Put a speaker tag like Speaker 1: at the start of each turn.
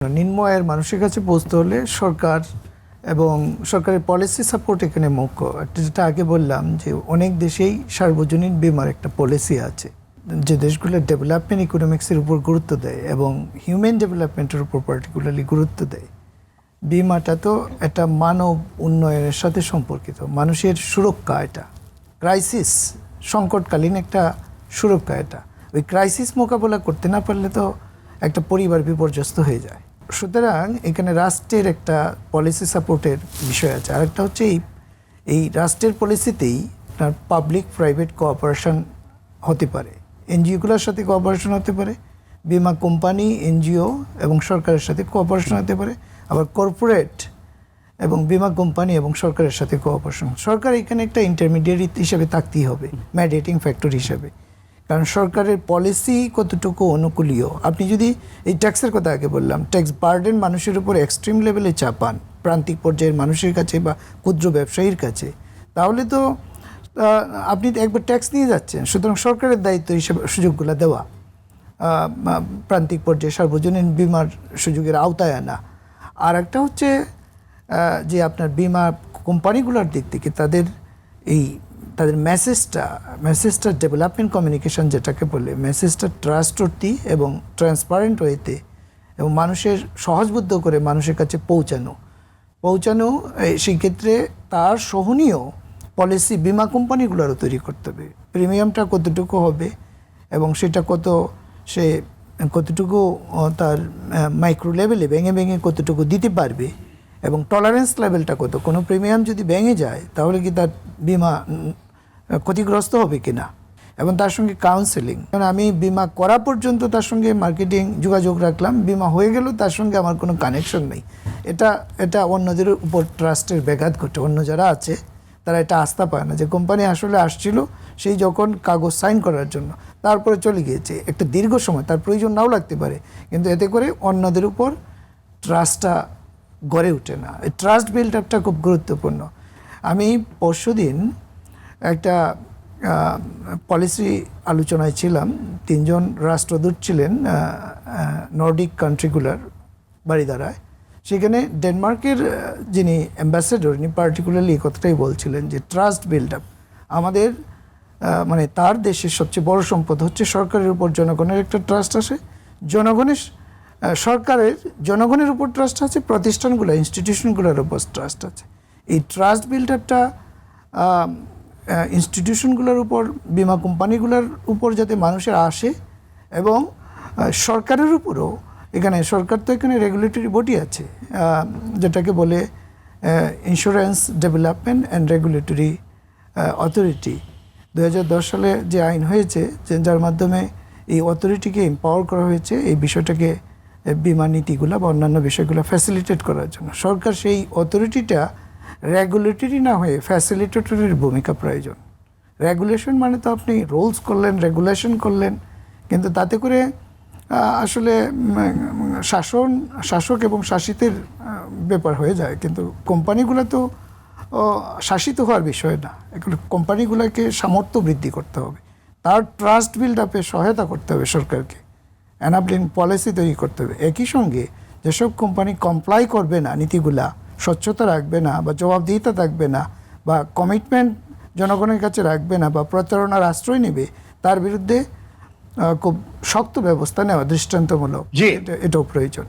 Speaker 1: নিম্ন আয়ের মানুষের কাছে পৌঁছতে হলে সরকার এবং সরকারের পলিসি সাপোর্ট এখানে মুখ্য। যেটা আগে বললাম যে অনেক দেশেই সার্বজনীন বীমার একটা পলিসি আছে, যে দেশগুলো ডেভেলপমেন্ট ইকোনমিক্সের উপর গুরুত্ব দেয় এবং হিউম্যান ডেভেলপমেন্টের উপর পার্টিকুলারলি গুরুত্ব দেয়। বীমাটা তো একটা মানব উন্নয়নের সাথে সম্পর্কিত, মানুষের সুরক্ষা, এটা ক্রাইসিস, সংকটকালীন একটা সুরক্ষা। এটা ওই ক্রাইসিস মোকাবেলা করতে না পারলে তো একটা পরিবার বিপর্যস্ত হয়ে যায়। সুতরাং এখানে রাষ্ট্রের একটা পলিসি সাপোর্টের বিষয় আছে। আরেকটা হচ্ছে এই রাষ্ট্রের পলিসিতেই আপনার পাবলিক প্রাইভেট কোঅপারেশন হতে পারে, এনজিওগুলোর সাথে কোঅপারেশন হতে পারে, বীমা কোম্পানি, এনজিও এবং সরকারের সাথে কোঅপারেশন হতে পারে, আবার কর্পোরেট এবং বীমা কোম্পানি এবং সরকারের সাথে কোঅপারেশন। সরকার এখানে একটা ইন্টারমিডিয়েট হিসেবে থাকতেই হবে, ম্যাডিয়েটিং ফ্যাক্টর হিসেবে। কারণ সরকারের পলিসি কতটুকু অনুকূলীয়, আপনি যদি এই ট্যাক্সের কথা আগে বললাম, ট্যাক্স বার্ডেন মানুষের উপর এক্সট্রিম লেভেলে চাপান প্রান্তিক পর্যায়ের মানুষের কাছে বা ক্ষুদ্র ব্যবসায়ীর কাছে, তাহলে তো আপনি একবার ট্যাক্স নিয়ে যাচ্ছেন। সুতরাং সরকারের দায়িত্ব হিসেবে সুযোগগুলো দেওয়া, প্রান্তিক পর্যায়ে সার্বজনীন বীমার সুযোগের আওতায় আনা। আর একটা হচ্ছে যে আপনার বীমা কোম্পানিগুলোর দিক থেকে তাদের মেসেজটা ডেভেলপমেন্ট কমিউনিকেশন যেটাকে বলে, মেসেজটা ট্রাস্টওয়ার্দি এবং ট্রান্সপারেন্ট ওয়েতে এবং মানুষের সহজবোধ্য করে মানুষের কাছে পৌঁছানো সেই ক্ষেত্রে তার সহনীয় পলিসি বীমা কোম্পানিগুলোরও তৈরি করতে হবে। প্রিমিয়ামটা কতটুকু হবে এবং সেটা কতটুকু তার মাইক্রো লেভেলে ভেঙে কতটুকু দিতে পারবে এবং টলারেন্স লেভেলটা কত। কোনো প্রিমিয়াম যদি ভেঙে যায় তাহলে কি তার বীমা ক্ষতিগ্রস্ত হবে কিনা, এবং তার সঙ্গে কাউন্সেলিং। কারণ আমি বীমা করা পর্যন্ত তার সঙ্গে মার্কেটিং যোগাযোগ রাখলাম, বীমা হয়ে গেল তার সঙ্গে আমার কোনো কানেকশন নেই। এটা অন্যদের উপর ট্রাস্টের ব্যাঘাত ঘটে। অন্য যারা আছে তারা এটা আস্থা পায় না যে কোম্পানি আসলে আসছিল সেই যখন কাগজ সাইন করার জন্য, তারপরে চলে গিয়েছে একটা দীর্ঘ সময়, তার প্রয়োজন নাও লাগতে পারে, কিন্তু এতে করে অন্যদের উপর ট্রাস্টটা গড়ে ওঠে না। এই ট্রাস্ট বিল্ড আপটা খুব গুরুত্বপূর্ণ। আমি পরশুদিন একটা পলিসি আলোচনায় ছিলাম, 3 জন রাষ্ট্রদূত ছিলেন নর্ডিক কান্ট্রিগুলার বাড়িধারায়। সেখানে ডেনমার্কের যিনি অ্যাম্বাসেডর, উনি পার্টিকুলারলি এই কথাটাই বলছিলেন যে ট্রাস্ট বিল্ড আপ আমাদের মানে তার দেশের সবচেয়ে বড় সম্পদ হচ্ছে সরকারের উপর জনগণের একটা ট্রাস্ট আছে, জনগণের উপর ট্রাস্ট আছে, প্রতিষ্ঠানগুলো ইনস্টিটিউশনগুলোর উপর ট্রাস্ট আছে। এই ট্রাস্ট বিল্ড আপটা ইনস্টিটিউশনগুলোর উপর, বীমা কোম্পানিগুলোর উপর যাতে মানুষের আসে এবং সরকারের উপরও। সরকার তো এখানে রেগুলেটরি বডি আছে, যেটাকে বলে insurance development and regulatory authority. 2010 সালে যে আইন হয়েছে, যার মাধ্যমে এই অথরিটিকে এম্পাওয়ার করা হয়েছে এই বিষয়টাকে, বীমা নীতিগুলো বা অন্যান্য বিষয়গুলো ফ্যাসিলিটেট করার জন্য। সরকার সেই অথরিটিটা রেগুলেটরি না হয়ে ফ্যাসিলিটেটরির ভূমিকা প্রয়োজন। রেগুলেশন মানে তো আপনি রুলস করলেন, রেগুলেশন করলেন, কিন্তু তাতে করে আসলে শাসক এবং শাসিতের ব্যাপার হয়ে যায়। কিন্তু কোম্পানিগুলো তো শাসিত হওয়ার বিষয় না, এগুলো কোম্পানিগুলোকে সামর্থ্য বৃদ্ধি করতে হবে, তার ট্রাস্ট বিল্ড আপে সহায়তা করতে হবে সরকারকে, এনাবলিং পলিসি তৈরি করতে হবে। একই সঙ্গে যেসব কোম্পানি কমপ্লাই করবে না, নীতিগুলা স্বচ্ছতা রাখবে না বা জবাবদিহিতা থাকবে না বা কমিটমেন্ট জনগণের কাছে রাখবে না বা প্রতারণার আশ্রয় নেবে, তার বিরুদ্ধে খুব শক্ত ব্যবস্থা নেওয়া দৃষ্টান্তমূলক, এটাও প্রয়োজন।